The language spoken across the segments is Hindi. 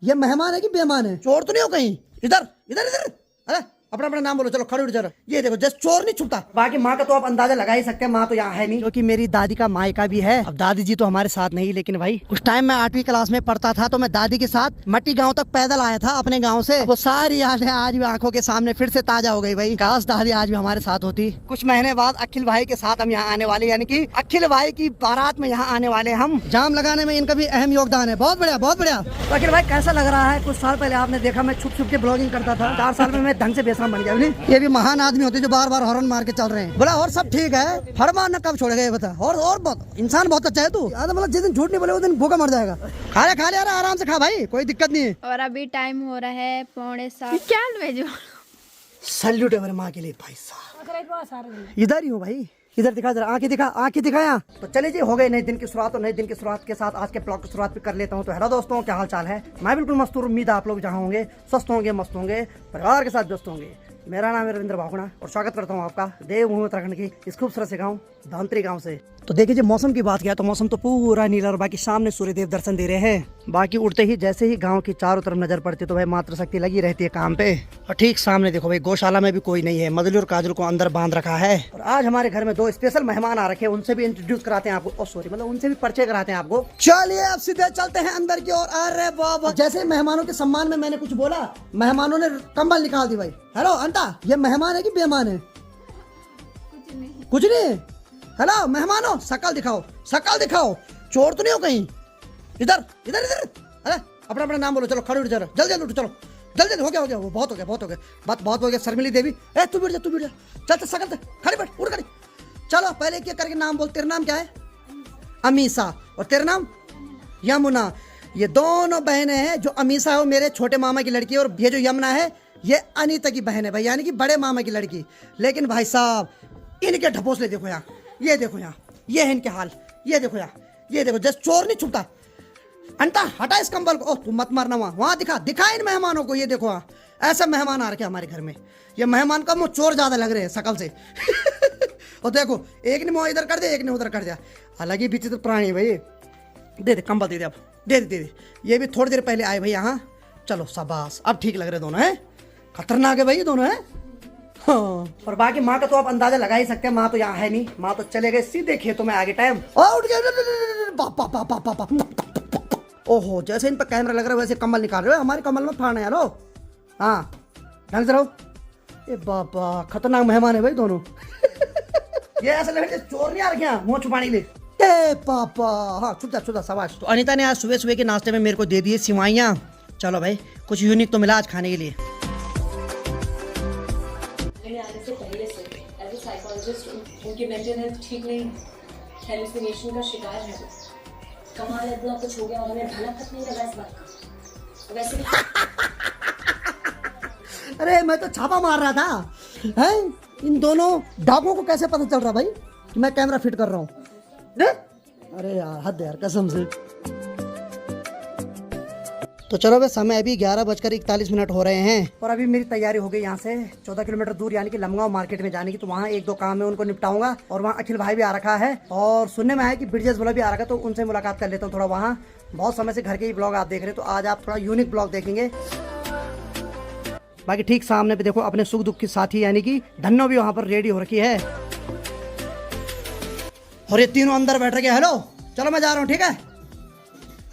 ये मेहमान है कि बेमान है? चोर तो नहीं हो कहीं? इधर इधर इधर, अरे अपना अपना नाम बोलो। चलो खड़े उठ जाओ। ये देखो जस्ट चोर नहीं छुपता। बाकी माँ का तो आप अंदाजा लगा ही सकते हैं, माँ तो यहाँ है नहीं, क्योंकि मेरी दादी का मायका भी है। अब दादी जी तो हमारे साथ नहीं, लेकिन भाई उस टाइम मैं 8वीं क्लास में पढ़ता था तो मैं दादी के साथ मट्टी गांव तक पैदल आया था अपने गांव से। वो सारी यादें आज भी आंखों के सामने फिर से ताजा हो गई भाई। काश दादी आज भी हमारे साथ होती। कुछ महीने बाद अखिल भाई के साथ हम यहाँ आने वाले, यानी कि अखिल भाई की बारात में यहाँ आने वाले हम। जाम लगाने में इनका भी अहम योगदान है। बहुत बढ़िया बहुत बढ़िया। तो अखिल भाई कैसा लग रहा है? कुछ साल पहले आपने देखा मैं छुप छुप के ब्लॉगिंग करता था, 4 साल में मैं ढंग से बेसरा बन गया। ये भी महान आदमी होते जो बार बार हॉर्न मार के चल रहे हैं। बोला और सब ठीक है, हर मारना कब छोड़ेगा ये बता। और बहुत इंसान बहुत अच्छा है तू। मतलब जिस दिन झूठ नहीं बोले उस दिन भूखा मर जाएगा। खा ले आराम से खा भाई, कोई दिक्कत नहीं है। और अभी टाइम हो रहा है 6:45। क्या भेजो? सैल्यूट है मेरे माँ के लिए भाई साहब। इधर ही हूँ भाई, इधर दिखा जरा, आंखें दिखा यहाँ। तो चलिए जी, हो गए नए दिन की शुरुआत। और नए दिन की शुरुआत के साथ आज के ब्लॉग की शुरुआत भी कर लेता हूँ। तो हेलो दोस्तों, क्या हाल चाल है? मैं बिल्कुल मस्त हूँ। उम्मीद है आप लोग जहाँ होंगे स्वस्थ होंगे, मस्त होंगे, परिवार के साथ व्यस्त होंगे। मेरा नाम है रविंद्र भागुणा और स्वागत करता हूँ आपका देवभूमि उत्तराखंड की इस खूबसूरत से गाँव धनोत्री गाँव से। तो देखिए जी, मौसम की बात किया तो मौसम तो पूरा नीला और बाकी सामने सूर्यदेव दर्शन दे रहे हैं। बाकी उड़ते ही जैसे ही गांव की चारों तरफ नजर पड़ती तो भाई मातृ शक्ति लगी रहती है काम पे। और ठीक सामने देखो भाई, गौशाला में भी कोई नहीं है। मदली और काजल को अंदर बांध रखा है। और आज हमारे घर में 2 स्पेशल मेहमान आ रखे हैं, उनसे भी इंट्रोड्यूस कराते हैं आपको। सॉरी, मतलब उनसे भी परिचय कराते हैं आपको। चलिए अब सीधे चलते हैं अंदर की ओर। अरे बाबा, जैसे मेहमानों के सम्मान में मैंने कुछ बोला, मेहमानों ने कंबल निकाल दी भाई। हेलो अंता, ये मेहमान है कि बेमान है? कुछ नहीं। हेलो मेहमानों, शकल दिखाओ, शकल दिखाओ। चोर तो नहीं हो कहीं? इधर इधर इधर, अरे अपना अपना नाम बोलो। चलो खड़े उठ जाओ, जल्दी जल्दी उठो। चलो जल्दी जल्दी, हो गया वो बहुत हो गया बात बहुत हो गया। शर्मिली देवी, ए तू बैठ जा चल शकल से खड़े बैठ, उठ खड़ी। चलो पहले एक करके नाम बोल। तेरा नाम क्या है? अमीसा। और तेरा नाम? यमुना। ये दोनों बहनें हैं। जो अमीसा है वो मेरे छोटे मामा की लड़की है, और ये जो यमुना है ये अनीता की बहन है भाई, यानी कि बड़े मामा की लड़की। लेकिन भाई साहब इनके ढपोसले देखो यहाँ, ये देखो यहाँ, ये है इनके हाल। ये देखो यहाँ, ये देखो जस्ट चोर नहीं छुपता। अंटा हटा इस कंबल को। तू मत मारना, वहाँ दिखा इन मेहमानों को। ये देखो वहाँ ऐसा मेहमान आ रखे हमारे घर में। ये मेहमान का मुँह चोर ज्यादा लग रहे हैं शकल से। और देखो एक ने मुँह इधर कर दिया, एक ने उधर कर दिया। हालांकि विचित्र प्राणी भाई। दे दे कंबल, दे दे अब, दे दे। ये भी थोड़ी देर पहले आए भाई यहाँ। चलो शाबाश, अब ठीक लग रहे दोनों हैं। खतरनाक है भाई ये दोनों हैं। हाँ। और बाकी माँ का तो आप अंदाजा लगा ही सकते हैं, माँ तो यहाँ है नहीं। माँ तो चले गए सीधे खेतों में आगे टाइम। उठ गए। ओहो, जैसे इन पर कैमरा लग रहा है वैसे कम्बल निकाल रहे हो। हमारे कम्बल में फाड़ना यारो। हाँ ढंग से रहो। ए बाबा, खतरनाक मेहमान है भाई दोनों। ये ऐसा लग रहा है चोर नहीं आ रखे हैं मुँह छुपाने के लिए। ए पापा, हाँ चुप जा शाबाश। तो अनीता ने आज सुबह सुबह के नाश्ते में मेरे को दे दिए सिवाइयाँ। चलो भाई, कुछ यूनिक तो मिला आज खाने के लिए। आने से पहले से एज ए साइकोलॉजिस्ट उनकी मेंटल हेल्थ ठीक नहीं, हेलुसिनेशन का शिकार है। कमाल है, इतना कुछ हो गया और हमें भला तक नहीं लगा इस बात का। वैसे भी अरे मैं तो छापा मार रहा था। हैं इन दोनों डाकुओं को कैसे पता चल रहा भाई कि मैं कैमरा फिट कर रहा हूँ? अरे यार हद यार, कसम से। तो चलो भाई, समय अभी 11:41 हो रहे हैं। और अभी मेरी तैयारी हो गई यहाँ से 14 किलोमीटर दूर, यानी कि लमगांव मार्केट में जाने की। तो वहाँ 1-2 काम है, उनको निपटाऊंगा। और वहाँ अखिल भाई भी आ रखा है, और सुनने में आया कि ब्रिजेश बोला भी आ रखा है, तो उनसे मुलाकात कर लेता हूँ थोड़ा। वहाँ बहुत समय से घर के ही ब्लॉग आप देख रहे हैं, तो आज आप थोड़ा यूनिक ब्लॉग देखेंगे। बाकी ठीक सामने पे देखो अपने सुख दुख की साथी, यानी कि धन्नो भी वहाँ पर रेडी हो रखी है। और ये तीनों अंदर बैठ रखे। हेलो चलो मैं जा रहा हूँ, ठीक है?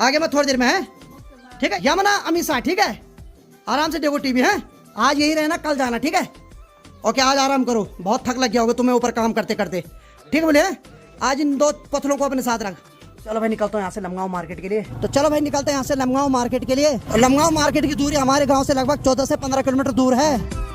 आगे मैं थोड़ी देर में है, ठीक है? यमुना अमीसा, ठीक है? आराम से देखो टीवी है। आज यही रहना, कल जाना, ठीक है? ओके, आज आराम करो, बहुत थक लग गया होगा तुम्हें ऊपर काम करते करते, ठीक है? बोले आज इन 2 पत्थरों को अपने साथ रख। चलो भाई निकलता हूँ यहाँ से लमगांव मार्केट के लिए। तो चलो भाई निकलते हैं यहाँ से लमगांव मार्केट के लिए। और लमगांव मार्केट की दूरी हमारे गाँव से लगभग 14 से 15 किलोमीटर दूर है।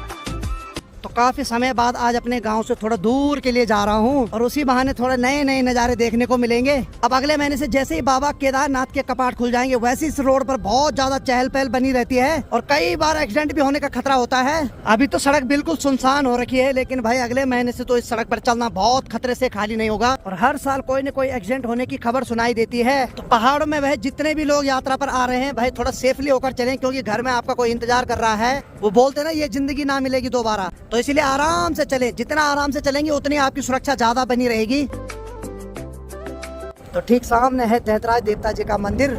तो काफी समय बाद आज अपने गांव से थोड़ा दूर के लिए जा रहा हूं, और उसी बहाने थोड़े नए नए नज़ारे देखने को मिलेंगे। अब अगले महीने से जैसे ही बाबा केदारनाथ के कपाट खुल जाएंगे, वैसे इस रोड पर बहुत ज्यादा चहल पहल बनी रहती है, और कई बार एक्सीडेंट भी होने का खतरा होता है। अभी तो सड़क बिल्कुल सुनसान हो रखी है, लेकिन भाई अगले महीने से तो इस सड़क पर चलना बहुत खतरे से खाली नहीं होगा। और हर साल कोई न कोई एक्सीडेंट होने की खबर सुनाई देती है। तो पहाड़ों में वह जितने भी लोग यात्रा पर आ रहे हैं भाई, थोड़ा सेफली होकर चलें, क्योंकि घर में आपका कोई इंतजार कर रहा है। वो बोलते ना, ये जिंदगी ना मिलेगी दोबारा। तो इसलिए आराम से चले, जितना आराम से चलेंगे उतनी आपकी सुरक्षा ज्यादा बनी रहेगी। तो ठीक सामने है दहतराज देवता जी का मंदिर।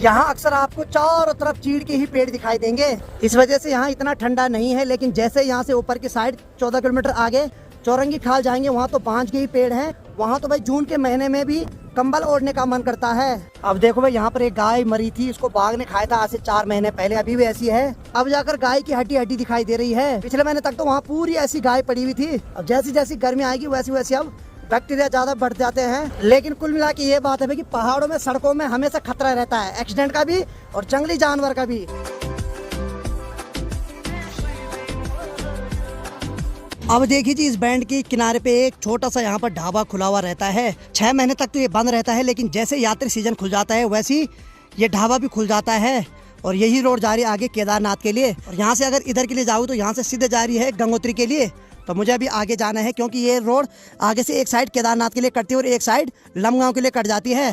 यहाँ अक्सर आपको चारों तरफ चीड़ के ही पेड़ दिखाई देंगे, इस वजह से यहाँ इतना ठंडा नहीं है। लेकिन जैसे यहाँ से ऊपर की साइड 14 किलोमीटर आगे चौरंगी खाल जाएंगे, वहाँ तो बांज के ही पेड़ हैं। वहाँ तो भाई जून के महीने में भी कंबल ओढ़ने का मन करता है। अब देखो भाई, यहाँ पर एक गाय मरी थी, इसको बाघ ने खाया था आज से 4 महीने पहले, अभी भी ऐसी है। अब जाकर गाय की हड्डी हड्डी दिखाई दे रही है। पिछले महीने तक तो वहाँ पूरी ऐसी गाय पड़ी हुई थी। अब जैसी जैसी गर्मी आएगी वैसी वैसी अब बैक्टीरिया ज्यादा बढ़ जाते हैं। लेकिन कुल मिला के ये बात है कि पहाड़ों में, सड़कों में हमेशा खतरा रहता है, एक्सीडेंट का भी और जंगली जानवर का भी। अब देखिए जी, इस बैंड के किनारे पे एक छोटा सा यहाँ पर ढाबा खुला हुआ रहता है। 6 महीने तक तो ये बंद रहता है, लेकिन जैसे यात्री सीजन खुल जाता है वैसे ही ये ढाबा भी खुल जाता है। और यही रोड जा रही है आगे केदारनाथ के लिए। और यहाँ से अगर इधर के लिए जाऊँ तो यहाँ से सीधे जा रही है गंगोत्री के लिए। तो मुझे अभी आगे जाना है, क्योंकि ये रोड आगे से एक साइड केदारनाथ के लिए कटती है और एक साइड लमगांव के लिए कट जाती है।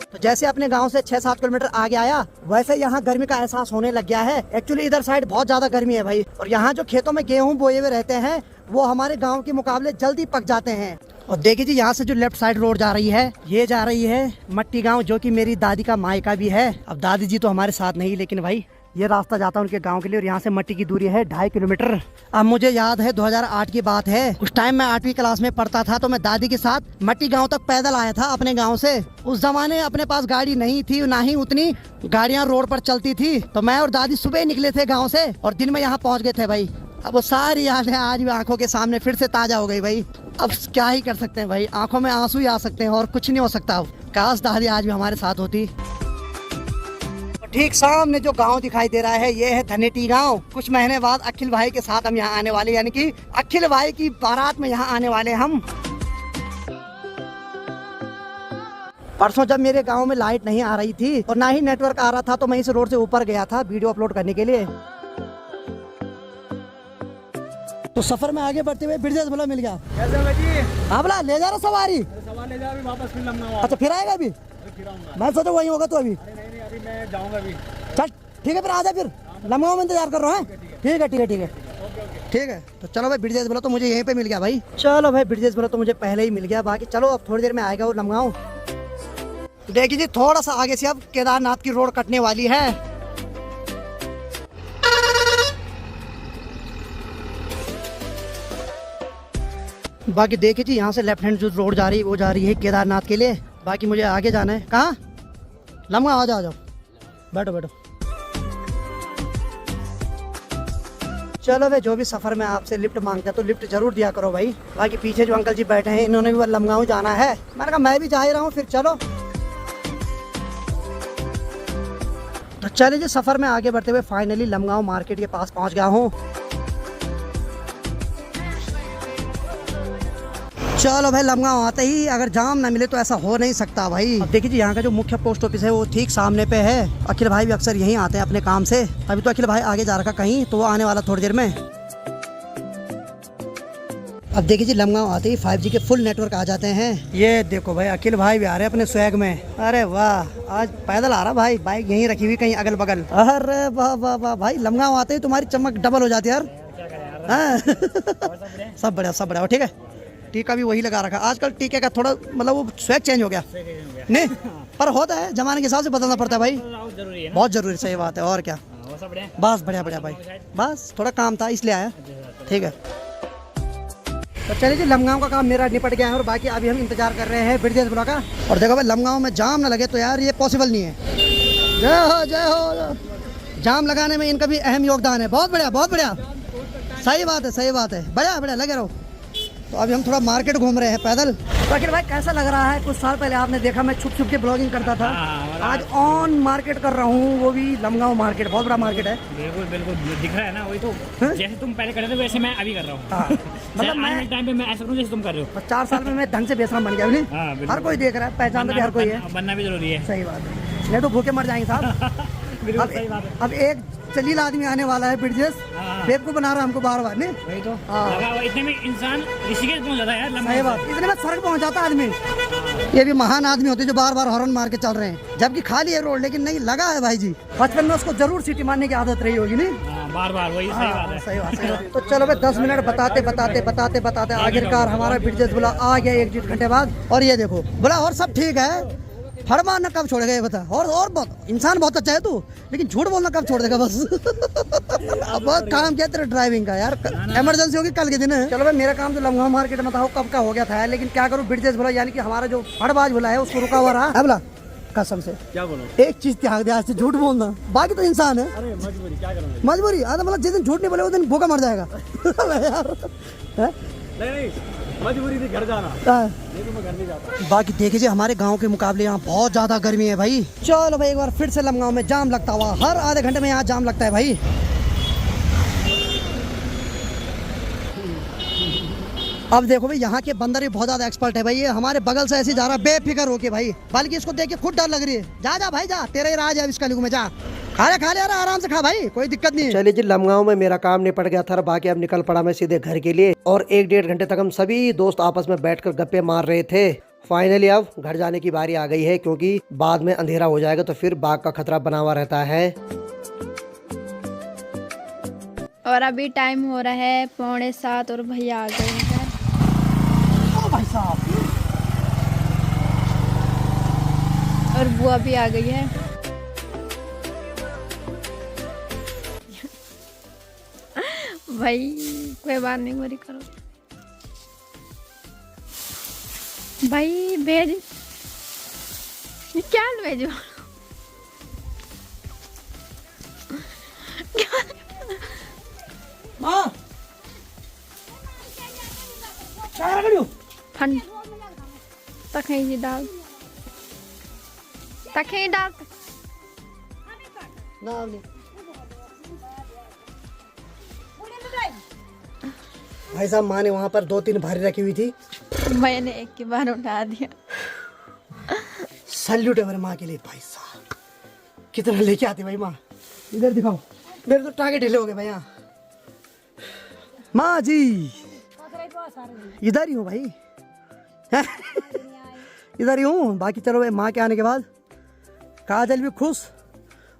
तो जैसे अपने गांव से 6-7 किलोमीटर आगे आया, वैसे यहाँ गर्मी का एहसास होने लग गया है। एक्चुअली इधर साइड बहुत ज्यादा गर्मी है भाई। और यहाँ जो खेतों में गेहूं बोए हुए रहते हैं वो हमारे गांव के मुकाबले जल्दी पक जाते हैं। और देखिए जी, यहाँ से जो लेफ्ट साइड रोड जा रही है, ये जा रही है मट्टी गाँव, जो की मेरी दादी का मायका भी है। अब दादी जी तो हमारे साथ नहीं, लेकिन भाई ये रास्ता जाता है उनके गांव के लिए। और यहाँ से मट्टी की दूरी है 2.5 किलोमीटर। अब मुझे याद है 2008 की बात है, उस टाइम मैं 8वीं क्लास में पढ़ता था। तो मैं दादी के साथ मट्टी गांव तक पैदल आया था अपने गांव से। उस जमाने अपने पास गाड़ी नहीं थी, ना ही उतनी गाड़ियां रोड पर चलती थी। तो मैं और दादी सुबह निकले थे गाँव से और दिन में यहाँ पहुँच गए थे भाई। अब वो सारी यादें आज भी आंखों के सामने फिर से ताजा हो गई भाई। अब क्या ही कर सकते हैं भाई, आंखों में आंसू ही आ सकते हैं और कुछ नहीं हो सकता। अब काश दादी आज भी हमारे साथ होती। ठीक सामने जो गांव दिखाई दे रहा है, ये है धनेटी गांव। कुछ महीने बाद अखिल भाई के साथ हम यहाँ आने वाले, यानी कि अखिल भाई की बारात में यहाँ आने वाले हम। परसों जब मेरे गांव में लाइट नहीं आ रही थी और ना ही नेटवर्क आ रहा था, तो मैं इस रोड से ऊपर गया था वीडियो अपलोड करने के लिए। तो सफर में आगे बढ़ते हुए ब्रिजेश बोला मिल गया। हाँ बोला ले जा रहा सवारी, ले जा, अभी वापस फिर लमगांव। अच्छा फिर आएगा अभी? मैं सोचा वही होगा तो अभी अभी मैं जाऊंगा अभी। चल ठीक है, फिर आ जा, फिर लमगांव में इंतजार कर रहा हूँ। ठीक है ठीक है ठीक है ठीक है। तो चलो भाई, ब्रिजेश बोला तो मुझे यहीं पे मिल गया भाई। चलो भाई, ब्रिजेश बोला तो मुझे पहले ही मिल गया। बाकी चलो अब थोड़ी देर में आएगा वो लमगांव। देखिए जी, थोड़ा सा आगे से अब केदारनाथ की रोड कटने वाली है। बाकी देखिए जी, यहाँ से लेफ्ट हैंड जो रोड जा रही है वो जा रही है केदारनाथ के लिए। बाकी मुझे आगे जाना है। कहाँ? लमगांव। आ जाओ बैठो बैठो। चलो भाई, जो भी सफर में आपसे लिफ्ट मांगता है तो लिफ्ट जरूर दिया करो भाई। बाकी पीछे जो अंकल जी बैठे हैं, इन्होंने भी लमगांव जाना है। मैंने कहा मैं भी जा ही रहा हूँ, फिर चलो। तो चले जी, सफर में आगे बढ़ते हुए फाइनली लमगांव मार्केट के पास पहुँच गया हूँ। चलो भाई, लमगांव आते ही अगर जाम ना मिले तो ऐसा हो नहीं सकता भाई। अब देखिए जी, यहाँ का जो मुख्य पोस्ट ऑफिस है वो ठीक सामने पे है। अखिल भाई भी अक्सर यहीं आते हैं अपने काम से। अभी तो अखिल भाई आगे जा रखा कहीं, तो वो आने वाला थोड़ी देर में। अब देखिए जी, लमगांव आते ही 5G के फुल नेटवर्क आ जाते हैं। ये देखो भाई, अखिल भाई भी आ रहे हैं अपने स्वैग में। अरे वाह, आज पैदल आ रहा भाई, बाइक यहीं रखी हुई कहीं अगल बगल। अरे वाह वाह वाह भाई, लमगांव आते ही तुम्हारी चमक डबल हो जाती है यार। सब बढ़िया सब बढ़िया। ठीक है, टीका भी वही लगा रखा। आजकल टीके का थोड़ा मतलब वो स्वैग चेंज हो गया नहीं, पर होता है, जमाने के हिसाब से बदलना पड़ता है भाई, बहुत जरूरी। सही बात है। और क्या, बस बढ़िया बढ़िया भाई, बस थोड़ा काम था इसलिए आया। ठीक है, तो चलिए जी, लमगांव का काम मेरा निपट गया है और बाकी अभी हम इंतजार कर रहे हैं ब्रिजेश बोला का। और देखो भाई, लमगांव में जाम ना लगे तो यार ये पॉसिबल नहीं है। जय हो जय हो। जाम लगाने में इनका भी अहम योगदान है। बहुत बढ़िया बहुत बढ़िया, सही बात है सही बात है, बढ़िया बढ़िया, लगे रहो। तो अभी हम थोड़ा मार्केट घूम रहे हैं पैदल। बाकी भाई कैसा लग रहा है? कुछ साल पहले आपने देखा मैं छुप छुप के ब्लॉगिंग करता था, आज ऑन मार्केट कर रहा हूँ, वो भी लमगांव मार्केट। बहुत बड़ा मार्केट है। बिल्कुल बिल्कुल दिख रहा है ना, वही तो जैसे तुम पहले कर रहे थे वैसे मैं अभी कर रहा हूँ। मतलब मैं टाइम पे मैं ऐसा करूँ जैसे तुम कर रहे हो। 4 साल में मैं ढंग से बेचना बन गया। हर कोई देख रहा है, पहचान भी हर कोई है। बनना भी जरूरी है। सही बात है, नहीं तो भूखे मर जाएंगे साहब। अब एक चलील आदमी आने वाला है ब्रिजेश, बेब को बना रहा हमको बार बार। नहीं वही तो इतने में इंसान ऋषिकेश पहुंच जाता है यार। सही बात, इतने में सड़क पहुंच जाता आदमी। ये भी महान आदमी होते जो बार बार हॉर्न मार के चल रहे हैं, जबकि खाली है रोड, लेकिन नहीं लगा है भाई जी। बचपन में उसको जरूर सीटी मारने की आदत रही होगी। नहीं बार बार वही, सही बात है। सही बात। तो चलो भाई, 10 मिनट बताते बताते बताते बताते आखिरकार हमारा ब्रिजेश बोला आ गया 1-1.5 घंटे बाद। और ये देखो बोला और सब ठीक है, फड़ मारना कब छोड़ेगा ये बता। और बहुत इंसान बहुत अच्छा है तू, लेकिन झूठ बोलना कब छोड़ देगा बस। अब बहुत काम किया तेरा ड्राइविंग का यार, इमरजेंसी होगी कल के दिन है। चलो भाई मेरा काम तो लम्हा मार्केट में था कब का हो गया था, लेकिन क्या करूँ ब्रिजेश बोला, यानी कि हमारा जो फड़बाज बोला है उसको रुका हुआ रहा है। बोला कसम से क्या बोलो, एक चीज त्याग दे आज से, झूठ बोलना, बाकी तो इंसान है। अरे मजबूरी क्या करूँ, मजबूरी मतलब जिस दिन झूठ नहीं बोले उस दिन भूखा मर जाएगा। यार नहीं मजबूरी थी घर जाना, नहीं तो मैं घर नहीं जाता। बाकी देखिए हमारे गांव के मुकाबले यहाँ बहुत ज्यादा गर्मी है भाई। चलो भाई एक बार फिर से लमगांव में जाम लगता हुआ, हर आधे घंटे में यहाँ जाम लगता है भाई। अब देखो भाई यहाँ के बंदर भी बहुत ज्यादा एक्सपर्ट है भाई, ये हमारे बगल से ऐसे जा रहा है बेफिक्र होके भाई, बल्कि इसको देख के खुद डर लग रही है। जा जा भाई जा, तेरा ही राज है इसका में, जा खा ले आराम से खा भाई, कोई दिक्कत नहीं है। चलिए जी लमगांव में मेरा काम निपट गया था, बाकी अब निकल पड़ा मैं सीधे घर के लिए। और 1-1.5 घंटे तक हम सभी दोस्त आपस में बैठकर गप्पे मार रहे थे। फाइनली अब घर जाने की बारी आ गई है, क्योंकि बाद में अंधेरा हो जाएगा तो फिर बाघ का खतरा बना हुआ रहता है। और अभी टाइम हो रहा है 6:45 और भैया आ गए हैं। ओ भाई साहब, और बुआ भी आ गई है। भाई कोई बात नहीं, गोरी करो भाई, भेज क्या भेजो। माँ क्या करूं, ठंड तखें जी डाल, तखें डाल ना भाई साहब। माँ ने वहाँ पर 2-3 भारी रखी हुई थी, मैंने एक की बार उठा दिया। सैल्यूट है मेरे माँ के लिए भाई साहब, कितना लेके आती भाई माँ। इधर दिखाओ, मेरे तो टांगे ढीले हो गए भाई। यहाँ माँ जी इधर ही हूँ भाई, इधर ही हूँ। बाकी चलो भाई माँ के आने के बाद काजल भी खुश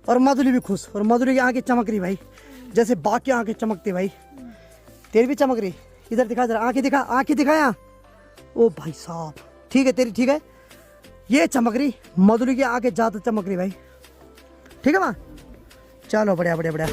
और मधुरी भी खुश, और मधुरी की आंखें चमक रही भाई, जैसे बाकी आंखें चमकती भाई। तेरी भी चमक रही, इधर दिखा जरा, आंखें दिखा यहाँ। ओ भाई साहब ठीक है, तेरी ठीक है, ये चमक रही, मधुरी की आंखें ज्यादा चमक रही भाई। ठीक है माँ, चलो बढ़िया बढ़िया बढ़िया।